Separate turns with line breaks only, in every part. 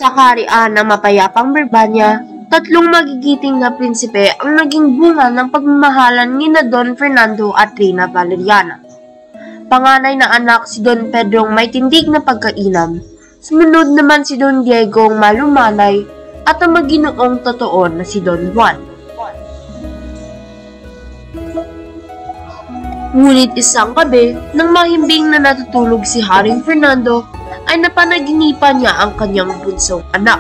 Sa kaharian ng mapayapang Birbanya, tatlong magigiting na prinsipe ang naging bunga ng pagmamahalan ni na Don Fernando at Reyna Valeriana. Panganay na anak si Don Pedrong may tindig na pagkainam, sumunod naman si Don Diegong malumanay at ang maginoong totoo na si Don Juan. Ngunit isang gabi, nang mahimbing na natutulog si Haring Fernando, ay napanaginipan niya ang kanyang bunsong anak.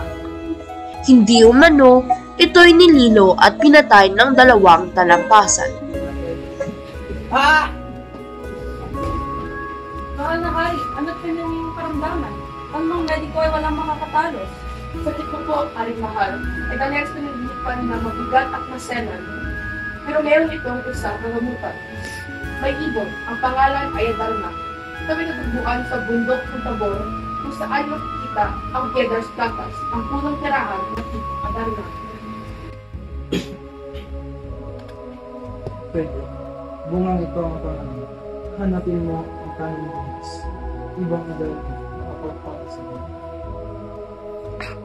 Hindi umano, ito'y nililo at pinatay ng dalawang talampasan.
Mahal na hari, ano't pinang iyong karamdaman? Ang mga mediko ay walang makakatalos. Sakit ko po, Aring Mahal, ay kanyang pinaginipan na mabigat at maselan. Pero meron itong isang nangamutan. May ibon, ang pangalan ay Adarna. Kami natagbuan sa bundok ng Tabor, kung saan makikita ang Piedras Platas, ang punong tirahan ng tipong Adarna.
Pwede, bungang ito ang pangalan. Hanapin mo ang tanging bukas. Ibang Adarna, nakapagpapag sa mga.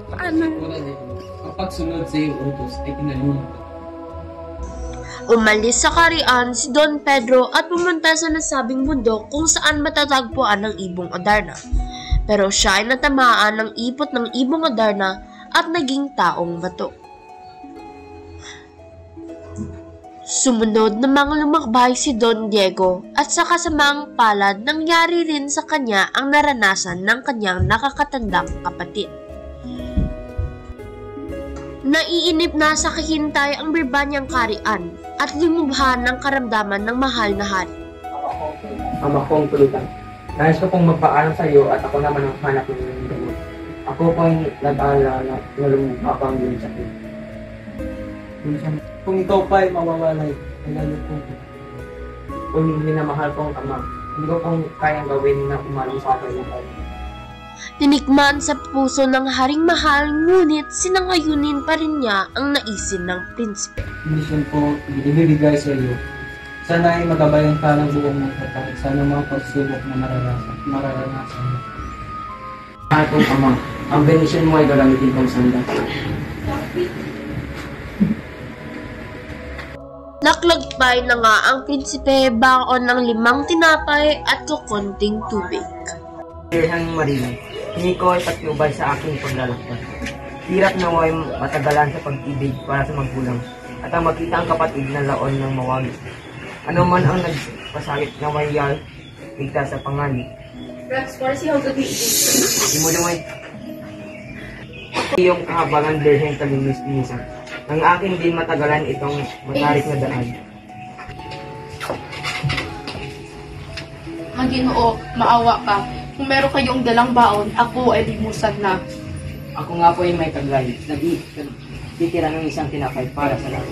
Paano?
Kapag sunod sa iyong utos ay tinalunod ka.
Umalis sa kaharian si Don Pedro at pumunta sa nasabing bundok kung saan matatagpuan ang ibong Adarna. Pero siya ay natamaan ng ipot ng ibong Adarna at naging taong bato. Sumunod namang lumakbay si Don Diego at sa kasamaang palad nangyari rin sa kanya ang naranasan ng kanyang nakakatandang kapatid. Naiinip na sa kahintay ang Birbanyang kaharian at lumubhan ng karamdaman ng mahal na hari.
Ama kong tulutan. Nais ko pong magpaalam sa iyo at ako naman ang hanap ng iyong gamot. Ako pong nag-aalala na lumubha pang yung sakit. Kung ikaw pa ay mawawalay, ay lalo po. Kung minamahal kong ama, hindi ko pong kayang gawin na umalis sa akin ng tayo.
Tinikman sa puso ng haring mahal, ngunit sinangayunin pa rin niya ang naisin ng prinsipe.
Mission po, ibibigay sa iyo. Sana ay magabayan ka ng buong mong katawid sa mga pagsubok na mararanasan mo. Atong ama, ang benisyon mo ay gagamitin kong sanda.
Naklagbay na nga ang prinsipe baon ng 5 tinapay at kukunting tubig.
Dirhang Marina, hindi ko ay patnubay sa aking paglalakbay. Hirap na way matagalan sa pag-ibig para sa magulang at ang makita ang kapatid na laon ng mawagi. Ano man ang nagpasalit na mayal, ligtas sa panganib. Hindi mo naman iyong kahabangan dirhang kalinis-linisan. Ang aking din matagalan itong matarik na daan.
Maginoo, maawa ka. Kung meron kayong dalang baon, ako ay limusan na.
Ako nga po ay may kaglay. Nagtitira ng isang tinapay para sa lahat.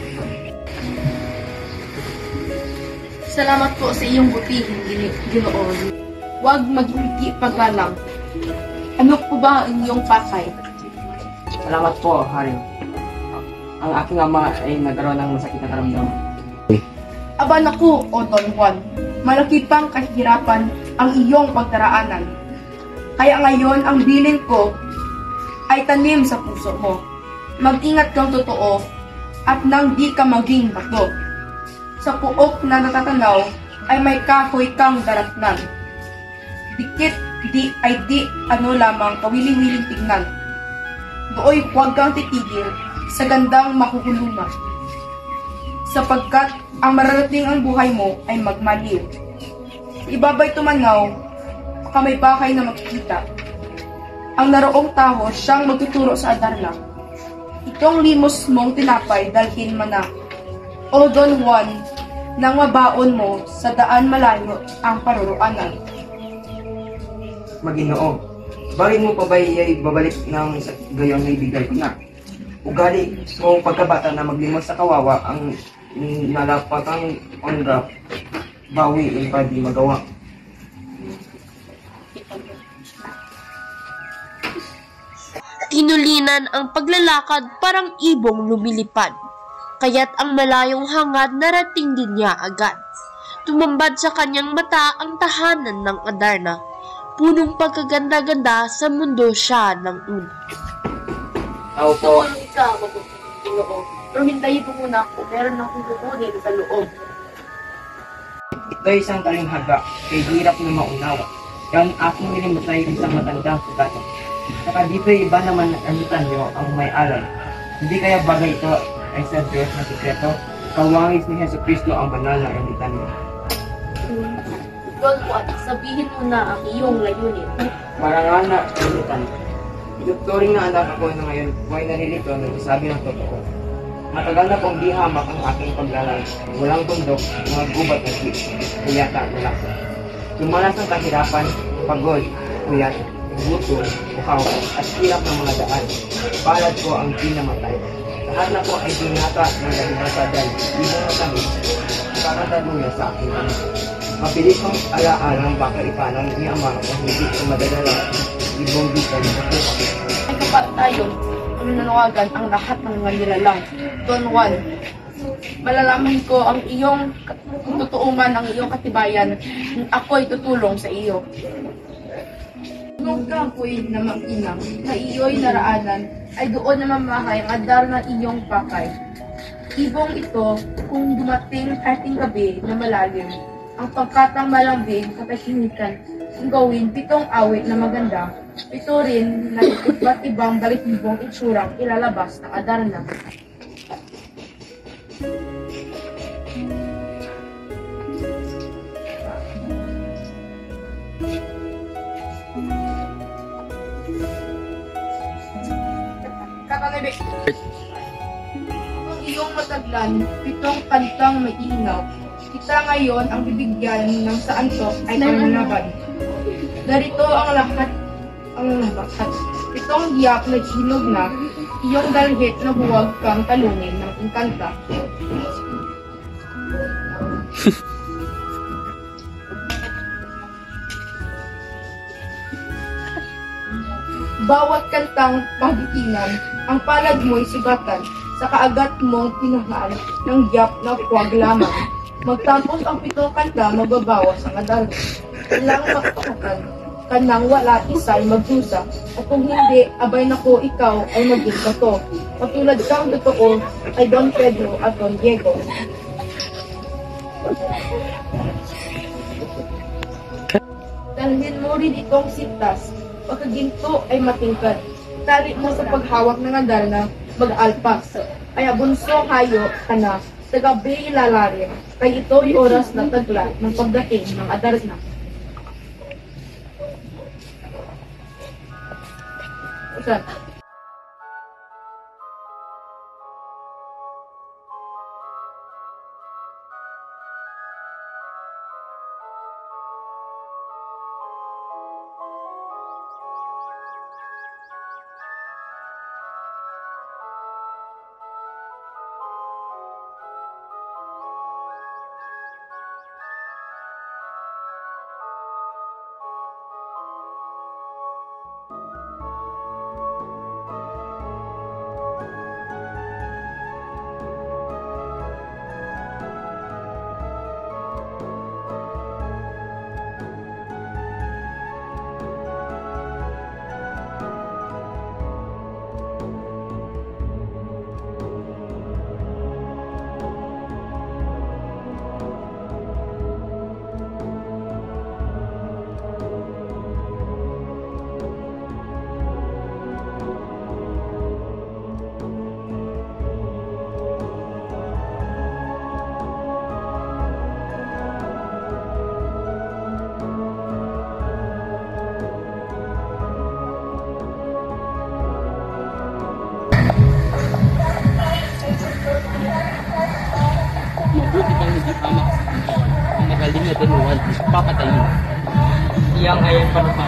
Salamat po sa iyong butihing Ginoon. Huwag mag-hindi paglalang. Ano po ba ang iyong pakay?
Salamat po, Haring. Ang aking ama ay nagkaroon ng masakit na karamdaman.
Aba naku, O Don Juan, malaki pang kahirapan ang iyong pagdaraanan. Kaya ngayon ang bilin ko ay tanim sa puso mo. Mag-ingat kang totoo at nang di ka maging bato. Sa puok na natatanaw ay may kahoy kang daratnan. Dikit di ay di ano lamang kawiling-wiling tignan. Dooy huwag kang titigil sa gandang makukulungan. Sapagkat ang mararating ang buhay mo ay magmaliw. Ibabay tumanaw, kamay bakay na makikita. Ang naroong tao siyang magtuturo sa Adarna. Itong limos mong tinapay dalhin mo na. O Don Juan, nang mabaon mo sa daan malayo ang paruruanan.
Maginoo, bakit mo pa ba ay babalik ng gayon na ibigay ko na? Ugali mo pagkabata na maglimos sa kawawa ang nalapatang onra, bawi ay pa di magawa.
Tinulinan ang paglalakad parang ibong lumilipad, kaya't ang malayong hangad narating din niya agad. Tumambad sa kanyang mata ang tahanan ng Adarna, punong pagkaganda-ganda sa mundo siya ng una.
Tao po.
Tumulong ka, mabuting loob. Pero hintayin mo muna ako, meron akong kukunin sa loob.
Ito ay isang talinghaga, kay hirap na maunawa. Kaya ang aking nilimot ay isang matandang sugatan. Saka dito ay iba naman nagkamitan niyo ang may alam. Hindi kaya bagay ito ay sa Diyos na sikreto, kawangis ni Heso Kristo ang banal na kamitan niyo.
Don Juan, sabihin mo na ang iyong layunin.
Marangal na kamitan. Inuturing na anak ako na ngayon, buhay naririto, nagsasabi ng totoo. Matagal na pong di hamak ang aking paglalay. Walang tundok, mga gubat na sweet. Kuyata, wala ko. Lumalas ang kahirapan, pagod, kuyat, gutom, uhaw, at hirap ng mga daan. Palad ko ang pinamatay. Lahat na po ay binata ng labibasadan, ibang matamis, kakatalunan sa aking anak. Mabilis kong alaalang baka ipanang ni Ama kung hindi ko madadala, ibang bitan na po.
Ay kapat tayo, nanawagan ang lahat ng mga nilalang. Don Juan, malalaman ko ang iyong tutuuman, ang iyong katibayan. Ako'y tutulong sa iyo. Nung kapoy na mag-inang na iyo'y naraanan, ay doon na mamahay ang adar ng iyong pakay. Ibong ito, kung dumating kating gabi na malalim, ang pagkatang malambing katahimikan, kung gawin 7 awit na maganda, 7 rin na iba't ibang balitibong itsurang ilalabas ng Adarna. Kakanabik. Ang iyong mataglan, 7 kantang may inaw. Kita ngayon ang bibigyan ng sa antok ay pananaban. Darito ang lahat ang bakat. 7 giyak na hinog na, iyong dalhit na buwag kang talungin ng engkanta. Bawat kantang pagitinan, ang palad mo'y sugatan, sa kaagat mong pinahal ng giyak na huwag lamang. Magtapos ang 7 kanta, mababawas ang adal. Ilang magpakakan, kanang wala isa'y magdusa. At kung hindi, abay nako ikaw ay maging bato. Patulad kang totoo ay Don Pedro at Don Diego. Dalhin mo rin itong sintas, pagkaginto ay matingkad. Tali mo sa paghawak ng adal na mag-alpas. Ay abunso hayo ka na, sa gabi ilalarim, kay ito'y oras na tagla ng pagdating ng Adarna. Saan?
Mabuti kang hindi hamak sa Panginoon. Ang magaling na tinuwal, papatayin.
Iyang ayan panupan,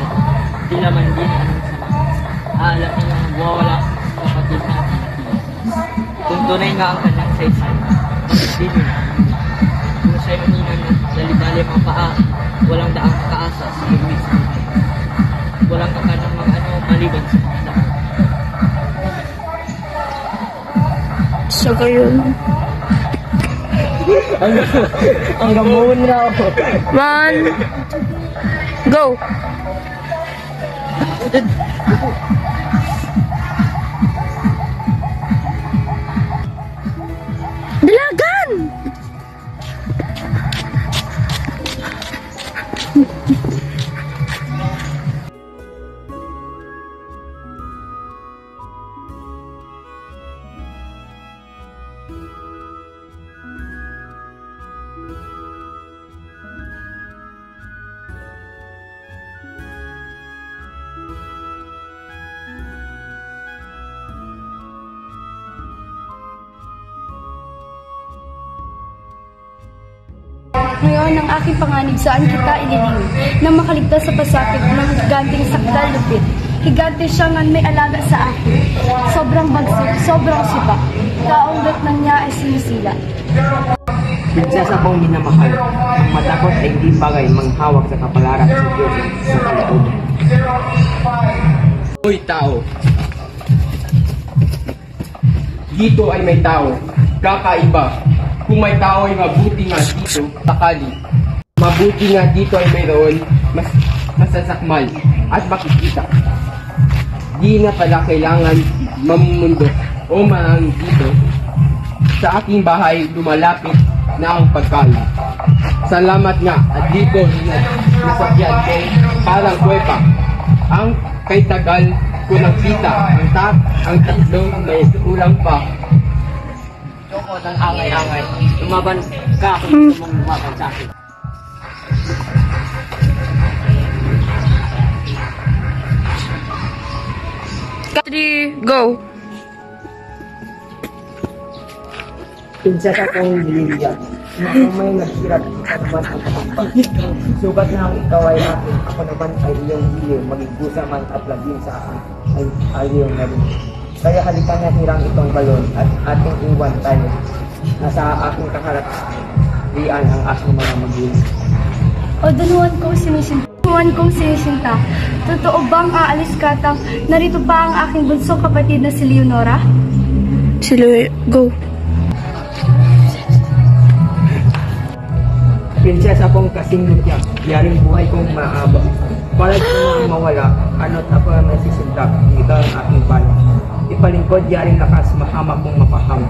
di naman din anong sama. Aalam niya ang mawawala sa kapatid natin. Kung tunay nga ang kanyang saysay, bakit din yun? Kung siya'y maninan ng dali-dali mga paa, walang daang makaasa sa lumis. Walang kakanang mga maliban sa paksa.
So, gayon.
Ang gamon na ako.
1, go!
Ngayon ang aking panganib saan kita ililing nang makaligtas sa pasakit ng higanting sakdal lupit. Higante siya ngan may alaga sa akin. Sobrang bagsik, sobrang sipa. Kaundat na niya ay sinisila.
Prinsesa kong minamahal, ang matakot ay hindi bagay manghawak sa kapalaran sa Diyos sa kalooban.
Hoy tao! Dito ay may tao, kakaiba. Kung may tao ay mabuti nga dito, sakali. Mabuti nga dito ay mayroon, masasakmal at makikita. Di na pala kailangan mamumundo o manang dito. Sa aking bahay lumalapit na ang pagkain. Salamat nga at dito nasakyan ko parang kwepa. Ang kay tagal ko ng kita, ang tatlong may kulang pa.
Loko ng angay-angay. Lumaban ka kung gusto mong lumaban sa akin.
Go!
Prinsesa kong Lilia, na kung may naghirap, ikaw naman ang kapagpag. Sugat na ang ikaw ay akin, ako naman ay iyong hiliw, magigusa man at laging sa akin ay aliw na rin. Kaya halika na hirang itong balon at ating iwan tayo. Nasa aking kaharap-rian ang aking mga magulang.
O danuhan kong sinisinta. Totoo bang aalis ka tang narito pa ang aking bunsong kapatid na si Leonora?
Go!
Prinsesa kong kasing lutya, yaring buhay kong maaba. Palad ko nang mawala, ano't ako ang nasisinta, ito ang aking pala. Ipalingkod, yaring lakas, mahamak kong mapahama.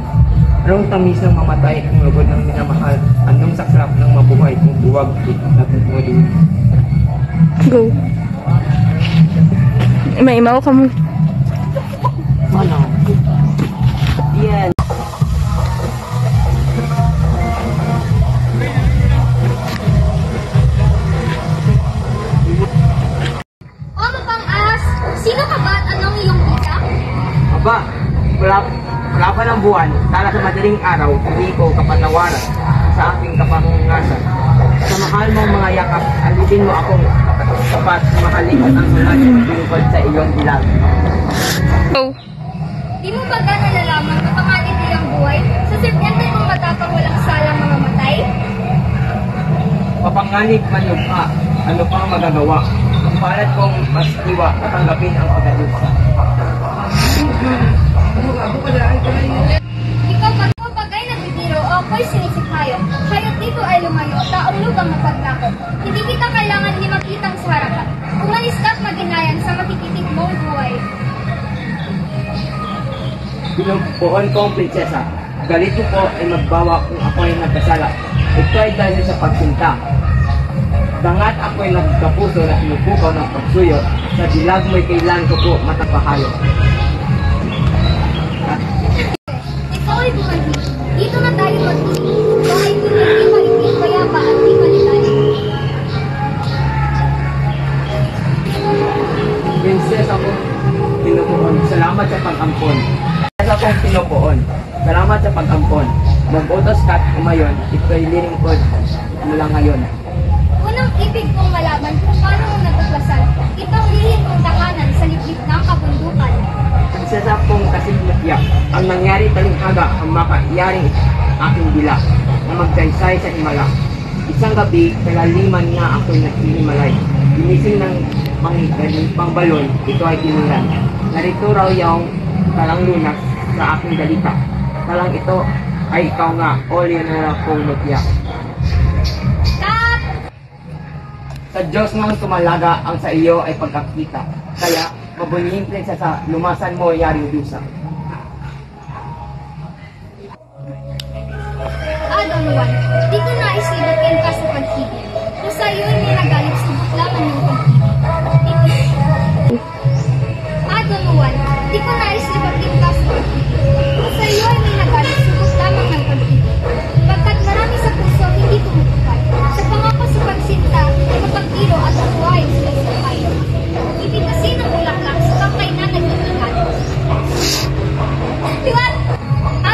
Anong tamis ng mamatay kung lugod ng minamahal, anong saklap ng mabuhay kung buwag na tutulong.
Go! Maimaw ka mo.
Ano? Yan.
Sino ka ba at anong iyong kita?
Aba, wala pa ng buwan, tala sa madaling araw, hindi ko kapatawaran sa aking kapangungasan. Sa mahal mong mga yakap, alitin mo akong kapat, mahalin at ang sunod tungkol sa iyong ilag.
Go!
Di mo ba nalalaman na panganib iyong buhay? Sa serpiente mong matapang walang salang mga matay?
Papanganib man lupa, ano pang magagawa? Ang palad kong mas iwa, tatanggapin ang pagkalupa.
Ikaw pagay nagbibiro o ako'y sinisikhayo. Hayop dito ay lumayo, taong lubang na pagtakot. Hindi kita kailangan ni makitang sa harapan. Umalis ka't maghinayan sa makikitig mong buhay.
Pinumpuon kong prinsesa, galito po ay magbawa kung ako ay nagkasala. Ito ay dahil sa pagsinta. Dangat ako'y nagkapuso na sinubukaw ng pagsuyo, sa dilag mo'y kailan ko po matapahayo.
Ikaw ay bumahi. Dito na tayo magiging. Bahay ko na di maligid, kaya pa at di malitan.
Prinsesa ko, pinupuon, salamat sa pag-ampon. Prinsesa kong pinupuon, salamat sa pag-ampon. Mag-utos ka't umayon, ito'y lilingkod mula ngayon.
Unang ibig kong malaman kung paano mo natuklasan itong lihim kong tahanan sa liblib ng kabundukan.
Prinsesa kong kasimutya, ang nangyari talinghaga ang makaiyaring aking dila na magsaysay sa himala. Isang gabi, kalaliman nga ako'y naghihimalay. Ginising ng pang balon, ito ay tinulan. Narito raw yung talang lunas sa aking dalita. Talang ito ay ikaw nga, o Leonora kong mutya. Sa Diyos mang tumalaga ang sa iyo ay pagkakita. Kaya, mabunying prinsesa, lumasan mo yaring dusa.
Don Juan, di ko na isibatin ka sa paghibig. Kung sa iyo'y may nagala pag-ibig at ito. Don Juan, di ko nais libagin ka sa pag-ibig. Kung sa iyo ay may nagalit, subok lamang ng pag-ibig. Pagkat marami sa puso hindi tumutupad. Sa pangako sa pagsinta, ay mapagtiro at makuhay sila sa kayo. Ibig kasi ng bulaklak sa kamay na nag-iingat. Diwan!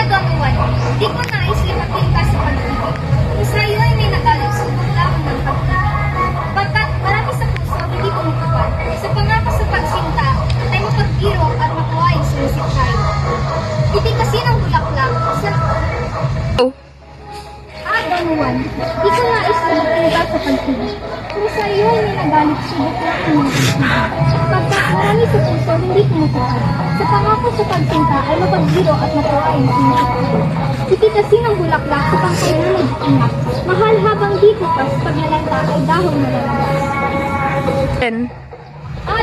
Don Juan, di ko nais libagin ka sa pag-ibig. Kung sa iyo ay may nagalit, subok lamang ng pag-ibig. Pagkat marami sa puso hindi tumutupad. Sa pangako sa pagsinta, ay mapagtiro at makuhay sila sa kayo. Ibig kasi ng bulaklak sa... Don Juan, di ko nais libagin ka sa pag-ibig. Kung sa iyo ay may nagalit, subok lamang ng pag-ibig. Pagkat marami sa puso hindi tumutupad. Sa pangako sa pagsinta ay mapagtiro at makuhay sila sa kayo. Ibig kasi ng bulaklak sa pangkaya na nag-iingat. Mahal habang di kupas, pag nalanta ay dahon na lalabas.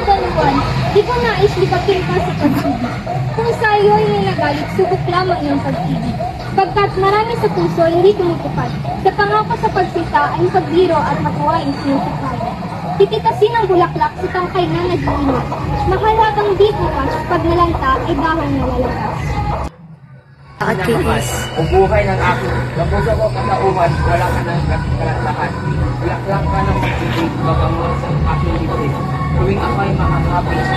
Don Juan, di ko nais libagin ka sa pag-ibig. Kung sa iyo ay may nagalit, subok lamang ng pag-ibig. Pagkat marami sa puso hindi tumutupad. Sa pangako sa pagsinta ay pagbiro at makuhain sinusukayan. Tititasin ng bulaklak sa tangkay na nag-iingat. Mahal habang di bukas, pag nalanta ay dahon na lalabas.
O buhay ng aking, napuso ko katauhan, wala ka ng kalantakan. Bulaklak ka ng pag-ibig, babangon sa aking libre. Tuwing ako ay makakapit sa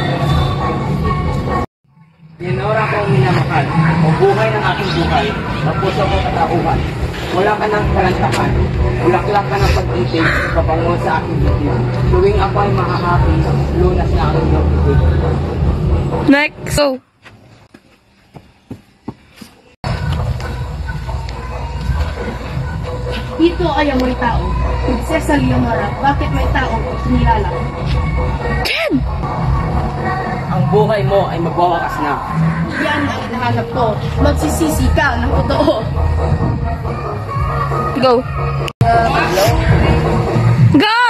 Leonora kong minamahal, o buhay ng aking buhay, napuso ko katauhan. Wala ka ng kalantakan, bulaklak ka ng pag-ibig, babangon sa aking libre. Tuwing ako ay makakapit, lunas na aking libre.
Next. So.
Dito ay ang may tao. Prinsesa Leonora, bakit may tao o kinilala?
Ang buhay mo ay magwawakas na.
Yan ang hinahanap ko. Magsisisi ka ng totoo.
Go. Go!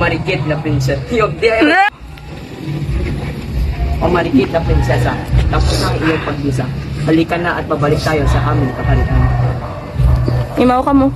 Marikit na prinsesa. O marikit na prinsesa, tapos na ang iyong pagbisa. Halika na at babalik tayo sa aming kapalitan.
Imaw ka mo.